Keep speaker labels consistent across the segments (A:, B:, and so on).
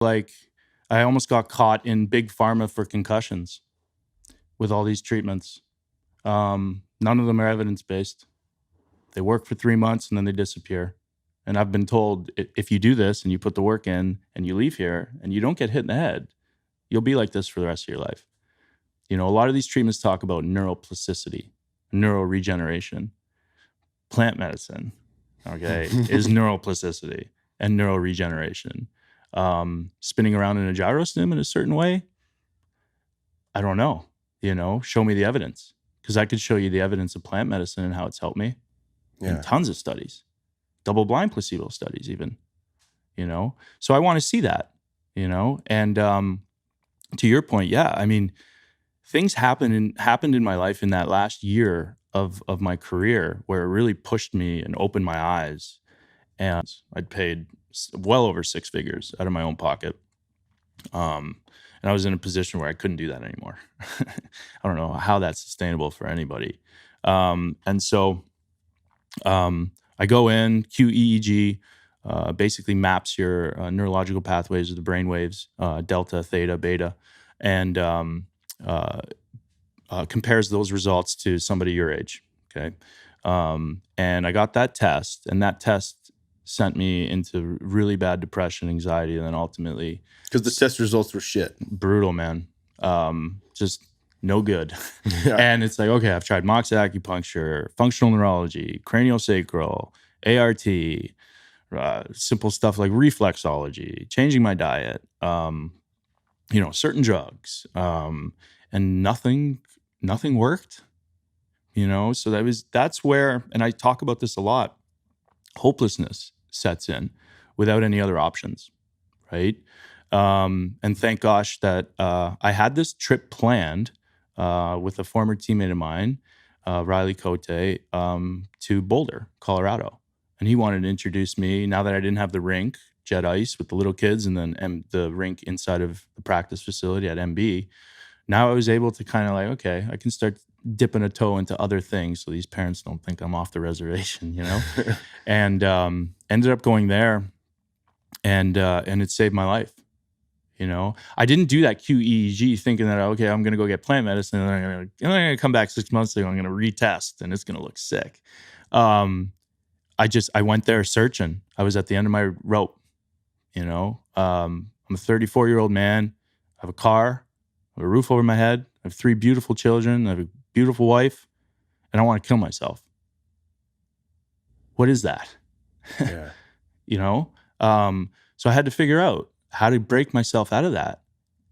A: Like, I almost got caught in big pharma for concussions with all these treatments. None of them are evidence-based. They work for 3 months and then they disappear. And I've been told if you do this and you put the work in and you leave here and you don't get hit in the head, you'll be like this for the rest of your life. A lot of these treatments talk about neuroplasticity, neuroregeneration. Plant medicine, okay, is neuroplasticity and neuroregeneration. Spinning around in a gyrostim in a certain way, I don't know. Show me the evidence, because I could show you the evidence of plant medicine and how it's helped me. And tons of studies, double-blind placebo studies even, So I want to see that, And to your point, yeah, I mean, things happened in my life in that last year of my career where it really pushed me and opened my eyes. And I'd paid well over 6 figures out of my own pocket. And I was in a position where I couldn't do that anymore. I don't know how that's sustainable for anybody. And so I go in, QEEG basically maps your neurological pathways of the brain waves, delta, theta, beta, and compares those results to somebody your age. Okay. And I got that test, and that test sent me into really bad depression, anxiety, and then ultimately,
B: because the test results were shit.
A: Brutal, man. Just no good. Yeah. And it's like, okay, I've tried Mox acupuncture, functional neurology, craniosacral, ART, simple stuff like reflexology, changing my diet, certain drugs, and nothing worked. So that's where, and I talk about this a lot, hopelessness sets in without any other options, right? And thank gosh that I had this trip planned with a former teammate of mine, Riley Cote, to Boulder, Colorado. And he wanted to introduce me, now that I didn't have the rink, Jet Ice with the little kids, and then the rink inside of the practice facility at MB. Now I was able to kind of like, okay, I can start dipping a toe into other things so these parents don't think I'm off the reservation, And ended up going there, and it saved my life. I didn't do that QEEG thinking that, okay, I'm going to go get plant medicine and I'm going to come back 6 months ago. I'm going to retest and it's going to look sick. I went there searching. I was at the end of my rope. I'm a 34-year-old man. I have a car, I have a roof over my head. I have 3 beautiful children. I have a beautiful wife, and I want to kill myself. What is that? Yeah. So I had to figure out how to break myself out of that.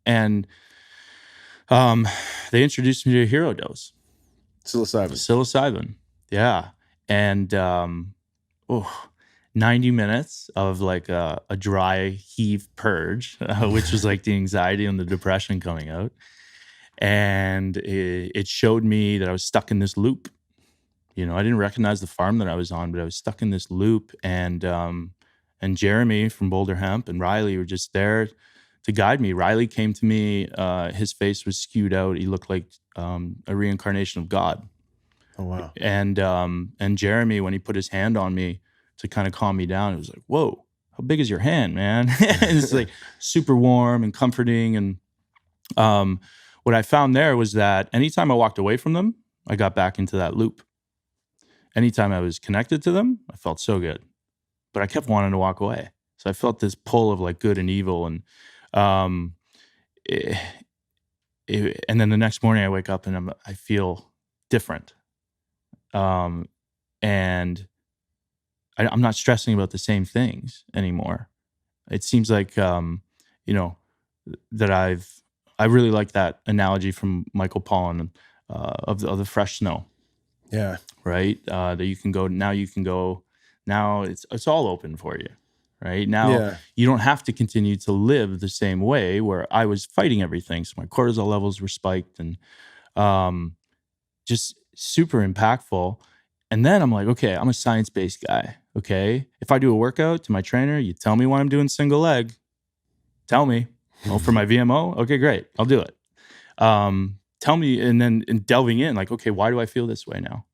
A: And they introduced me to a hero dose. Psilocybin. Yeah. And 90 minutes of like a dry heave purge, which was like the anxiety and the depression coming out. And it showed me that I was stuck in this loop. I didn't recognize the farm that I was on, but I was stuck in this loop. And Jeremy from Boulder Hemp and Riley were just there to guide me. Riley came to me. His face was skewed out. He looked like a reincarnation of God.
B: Oh, wow.
A: And Jeremy, when he put his hand on me to kind of calm me down, it was like, whoa, how big is your hand, man? It's like super warm and comforting. And what I found there was that anytime I walked away from them, I got back into that loop. Anytime I was connected to them, I felt so good. But I kept wanting to walk away. So I felt this pull of like good and evil. And and then the next morning I wake up and I feel different. And I'm not stressing about the same things anymore. It seems like, that I really like that analogy from Michael Pollan of the fresh snow.
B: Yeah.
A: Right. That you can go, now it's all open for you. Right now, You don't have to continue to live the same way where I was fighting everything. So my cortisol levels were spiked and just super impactful. And then I'm like, okay, I'm a science-based guy. Okay. If I do a workout to my trainer, you tell me when I'm doing single leg. Tell me. Oh, for my VMO? Okay, great. I'll do it. Tell me, and then delving in, like, okay, why do I feel this way now?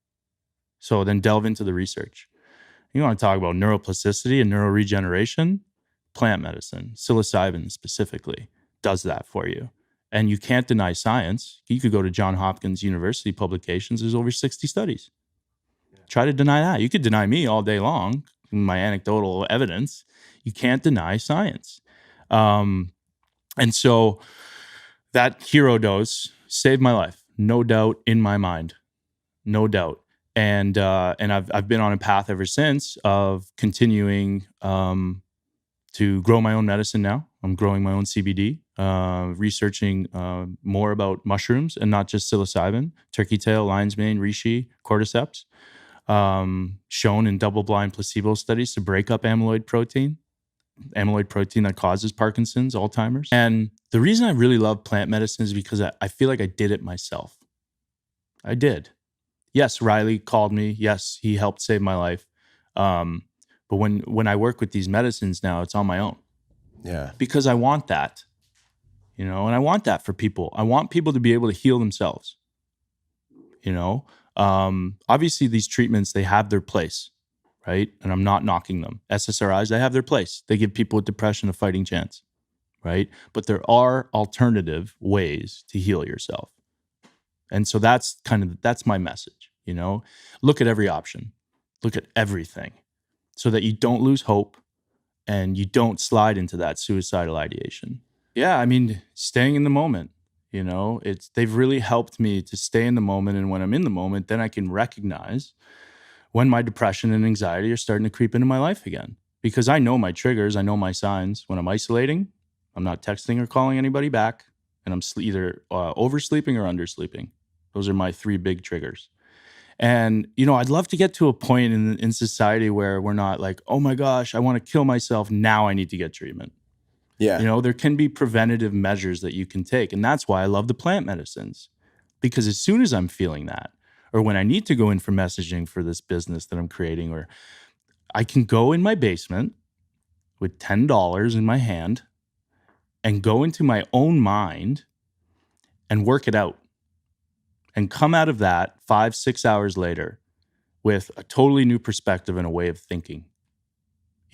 A: So then delve into the research. You want to talk about neuroplasticity and neuroregeneration? plant medicine, psilocybin specifically, does that for you. And you can't deny science. You could go to Johns Hopkins University publications. There's over 60 studies. Try to deny that. You could deny me all day long, my anecdotal evidence. You can't deny science. And so that hero dose saved my life, no doubt in my mind, no doubt. And I've been on a path ever since of continuing to grow my own medicine now. I'm growing my own CBD, researching more about mushrooms and not just psilocybin, turkey tail, lion's mane, reishi, cordyceps, shown in double-blind placebo studies to break up amyloid protein that causes Parkinson's, Alzheimer's. And the reason I really love plant medicine is because I feel like I did it myself. I did. Yes, Riley called me. Yes, he helped save my life. But when I work with these medicines now, it's on my own.
B: Yeah.
A: Because I want that, and I want that for people. I want people to be able to heal themselves. Obviously these treatments, they have their place, right? And I'm not knocking them. SSRIs, they have their place. They give people with depression a fighting chance, right? But there are alternative ways to heal yourself. And so that's my message, Look at every option. Look at everything so that you don't lose hope and you don't slide into that suicidal ideation. Yeah, I mean, staying in the moment, they've really helped me to stay in the moment. And when I'm in the moment, then I can recognize when my depression and anxiety are starting to creep into my life again. Because I know my triggers, I know my signs. When I'm isolating, I'm not texting or calling anybody back, and I'm either oversleeping or undersleeping. Those are my 3 big triggers. And, I'd love to get to a point in society where we're not like, oh my gosh, I want to kill myself. Now I need to get treatment.
B: Yeah.
A: There can be preventative measures that you can take. And that's why I love the plant medicines. Because as soon as I'm feeling that, or when I need to go in for messaging for this business that I'm creating, or I can go in my basement with $10 in my hand and go into my own mind and work it out and come out of that 5-6 hours later with a totally new perspective and a way of thinking.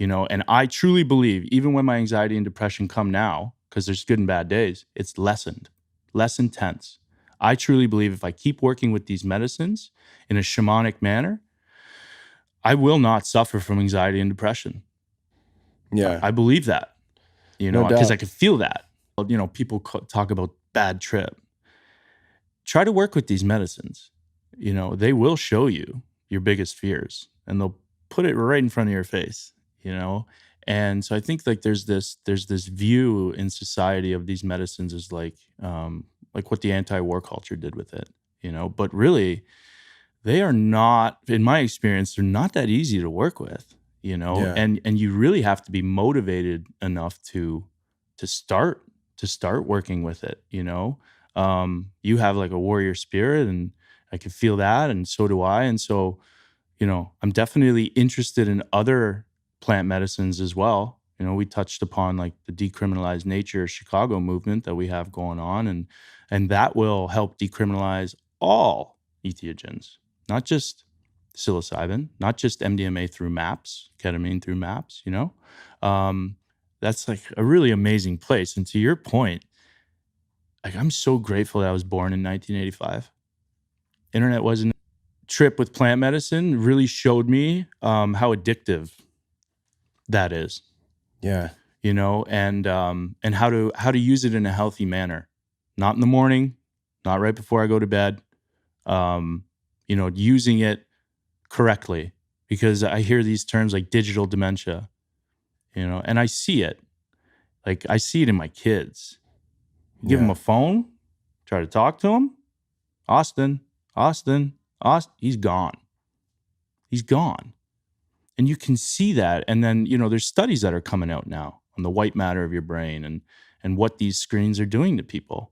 A: And I truly believe, even when my anxiety and depression come now, because there's good and bad days, it's lessened, less intense. I truly believe if I keep working with these medicines in a shamanic manner, I will not suffer from anxiety and depression.
B: Yeah.
A: I believe that,
B: No doubt.
A: because I could feel that. People talk about bad trip. Try to work with these medicines. They will show you your biggest fears and they'll put it right in front of your face, And so I think like there's this view in society of these medicines as like what the anti-war culture did with it, but really they are not, in my experience, they're not that easy to work with,
B: Yeah.
A: and you really have to be motivated enough to start working with it, you have like a warrior spirit and I can feel that. And so do I. And so, I'm definitely interested in other plant medicines as well. We touched upon like the decriminalized nature Chicago movement that we have going on, and that will help decriminalize all entheogens, not just psilocybin, not just MDMA through MAPS, ketamine through MAPS, that's like a really amazing place. And to your point, like I'm so grateful that I was born in 1985. Internet wasn't. Trip with plant medicine really showed me how addictive that is.
B: Yeah.
A: And how to use it in a healthy manner, not in the morning, not right before I go to bed. Using it correctly, because I hear these terms like digital dementia, and I see it. Like I see it in my kids. Give them a phone, try to talk to them. Austin, he's gone. He's gone. And you can see that. And then, there's studies that are coming out now on the white matter of your brain and what these screens are doing to people,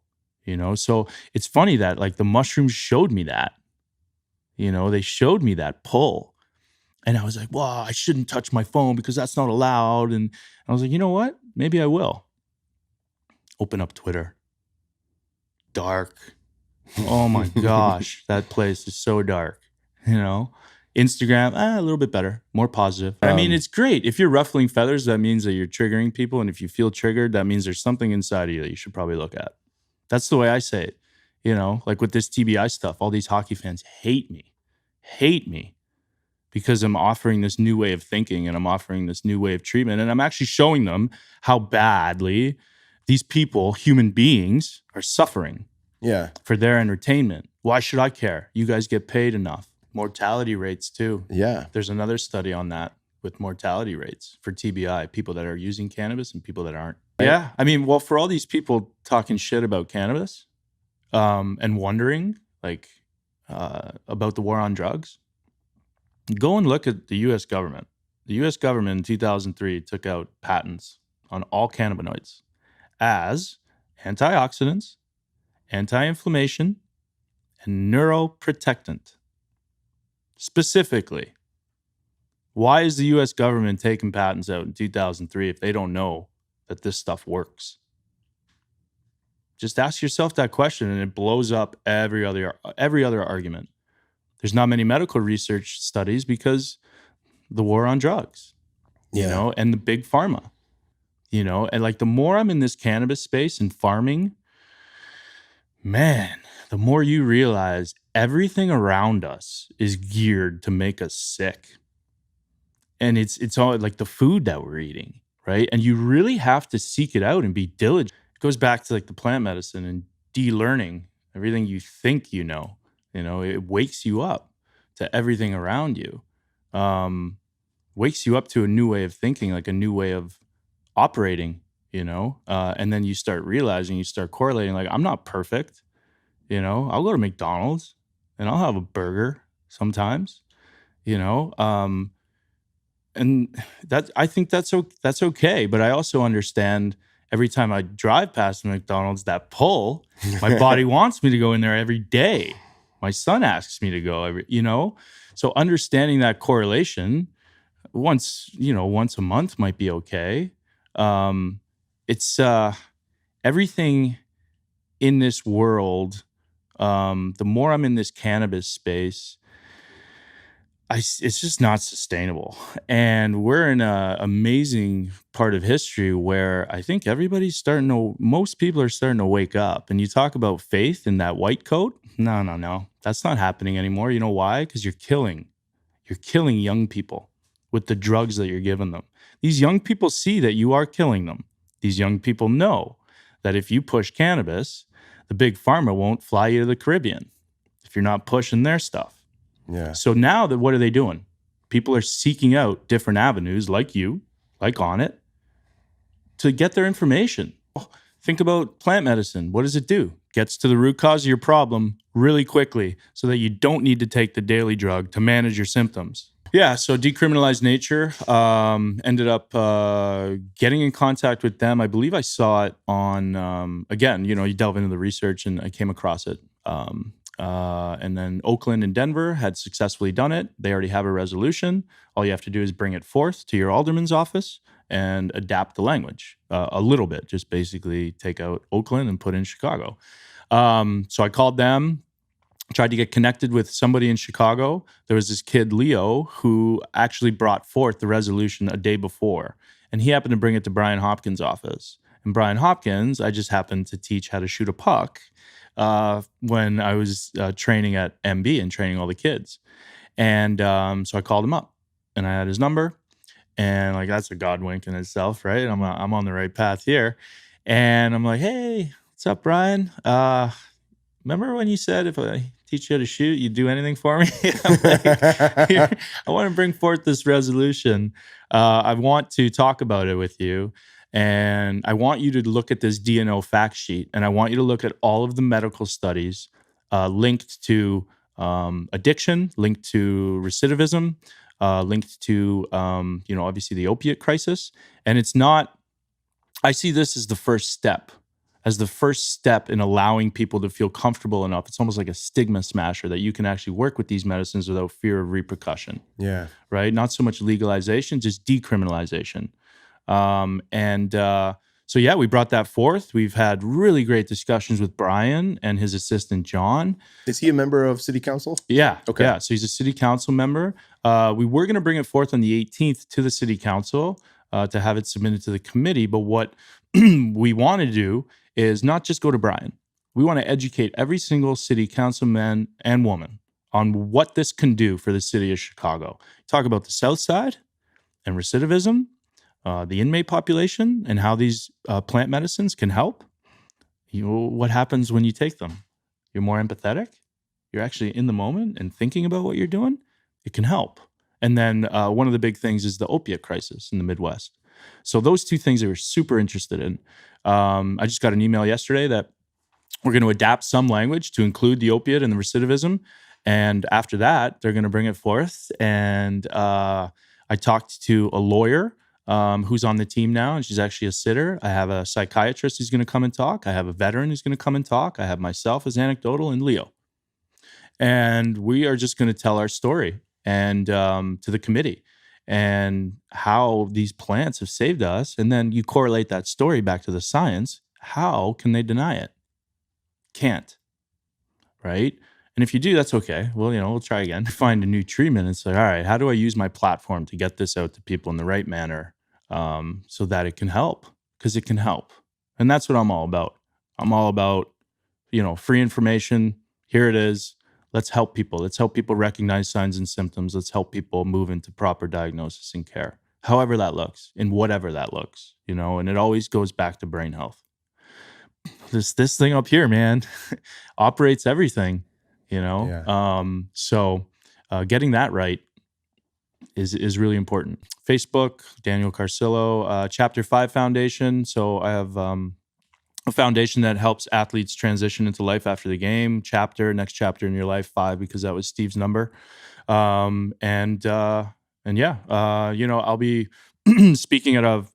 A: So it's funny that like the mushrooms showed me that, they showed me that pull. And I was like, well, I shouldn't touch my phone because that's not allowed. And I was like, you know what? Maybe I will. Open up Twitter. Dark. Oh my gosh, that place is so dark, Instagram, a little bit better, more positive. I mean, it's great. If you're ruffling feathers, that means that you're triggering people. And if you feel triggered, that means there's something inside of you that you should probably look at. That's the way I say it. You know, like with this TBI stuff, all these hockey fans hate me because I'm offering this new way of thinking and I'm offering this new way of treatment. And I'm actually showing them how badly these people, human beings, are suffering for their entertainment. Why should I care? You guys get paid enough. Mortality rates too.
B: Yeah.
A: There's another study on that with mortality rates for TBI, people that are using cannabis and people that aren't. Yeah. I mean, well, for all these people talking shit about cannabis and wondering like about the war on drugs, go and look at the U.S. government. The U.S. government in 2003 took out patents on all cannabinoids as antioxidants, anti-inflammation, and neuroprotectant. Specifically, why is the U.S. government taking patents out in 2003 if they don't know that this stuff works? Just ask yourself that question, and it blows up every other argument. There's not many medical research studies because the war on drugs, you know, and the big pharma, you know, and like the more I'm in this cannabis space and farming, man, the more you realize everything around us is geared to make us sick. And it's all like the food that we're eating, right? And you really have to seek it out and be diligent. It goes back to like the plant medicine and de-learning everything you think you know. You know, it wakes you up to everything around you. Wakes you up to a new way of thinking, like a new way of operating, you know? And then you start realizing, you start correlating, like, I'm not perfect. You know, I'll go to McDonald's and I'll have a burger sometimes, you know? And that, I think that's okay. But I also understand every time I drive past McDonald's, that pull, my body wants me to go in there every day. My son asks me to go you know? So understanding that correlation once a month might be okay. It's everything in this world. The more I'm in this cannabis space, it's just not sustainable. And we're in an amazing part of history where I think most people are starting to wake up. And you talk about faith in that white coat. No. That's not happening anymore. You know why? Because you're killing young people with the drugs that you're giving them. These young people see that you are killing them. These young people know that if you push cannabis, the big pharma won't fly you to the Caribbean if you're not pushing their stuff.
B: Yeah.
A: So now what are they doing? People are seeking out different avenues like you, like Onnit, to get their information. Think about plant medicine. What does it do? Gets to the root cause of your problem really quickly so that you don't need to take the daily drug to manage your symptoms. Yeah, so decriminalized nature, ended up getting in contact with them. I believe I saw it on, again, you know, you delve into the research and I came across it. And then Oakland and Denver had successfully done it. They already have a resolution. All you have to do is bring it forth to your alderman's office and adapt the language a little bit. Just basically take out Oakland and put in Chicago. So I called them, tried to get connected with somebody in Chicago. There was this kid, Leo, who actually brought forth the resolution a day before. And he happened to bring it to Brian Hopkins' office. And Brian Hopkins, I just happened to teach how to shoot a puck when I was training at MB and training all the kids. And so I called him up and I had his number. And like, that's a God wink in itself, right? I'm on the right path here. And I'm like, hey, what's up, Brian? Remember when you said if I teach you how to shoot, you'd do anything for me? I'm like, here, I want to bring forth this resolution. I want to talk about it with you. And I want you to look at this DNO fact sheet. And I want you to look at all of the medical studies linked to addiction, linked to recidivism, linked to, obviously the opiate crisis. And it's not, I see this as the first step in allowing people to feel comfortable enough. It's almost like a stigma smasher that you can actually work with these medicines without fear of repercussion.
B: Yeah.
A: Right? Not so much legalization, just decriminalization. So yeah, we brought that forth. We've had really great discussions with Brian and his assistant, John.
B: Is he a member of city council?
A: Yeah.
B: Okay.
A: Yeah. So he's a city council member. We were going to bring it forth on the 18th to the city council to have it submitted to the committee. But what we want to do is not just go to Brian. We want to educate every single city councilman and woman on what this can do for the city of Chicago. Talk about the South Side and recidivism, the inmate population, and how these plant medicines can help. What happens when you take them? You're more empathetic. You're actually in the moment and thinking about what you're doing. It can help. And then one of the big things is the opiate crisis in the Midwest. So those two things we're super interested in. I just got an email yesterday that we're going to adapt some language to include the opiate and the recidivism. And after that, they're going to bring it forth. And I talked to a lawyer who's on the team now, and she's actually a sitter. I have a psychiatrist who's going to come and talk. I have a veteran who's going to come and talk. I have myself as anecdotal and Leo. And we are just going to tell our story and to the committee and how these plants have saved us. And then you correlate that story back to the science. How can they deny it? Can't, right? And if you do, that's okay. Well, we'll try again. Find a new treatment and say, all right, how do I use my platform to get this out to people in the right manner so that it can help? Because it can help. And that's what I'm all about. I'm all about, free information. Here it is. Let's help people. Let's help people recognize signs and symptoms. Let's help people move into proper diagnosis and care, however that looks, and whatever that looks, and it always goes back to brain health. This thing up here, man, operates everything,
B: Yeah.
A: So getting that right is really important. Facebook, Daniel Carcillo, Chapter 5 Foundation. So I have a foundation that helps athletes transition into life after the game. Chapter, next chapter in your life, 5, because that was Steve's number. And yeah, I'll be speaking at a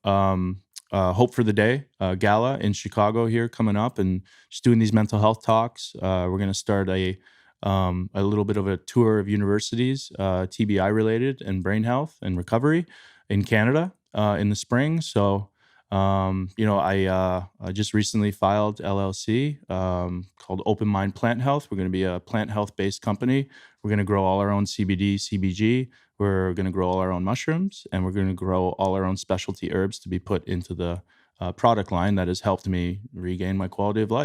A: Hope for the Day gala in Chicago here coming up, and just doing these mental health talks. We're going to start a little bit of a tour of universities, TBI related, and brain health and recovery in Canada in the spring. So, I just recently filed LLC called Open Mind Plant Health. We're going to be a plant health based company. We're going to grow all our own CBD, CBG. We're going to grow all our own mushrooms, and we're going to grow all our own specialty herbs to be put into the product line that has helped me regain my quality of life.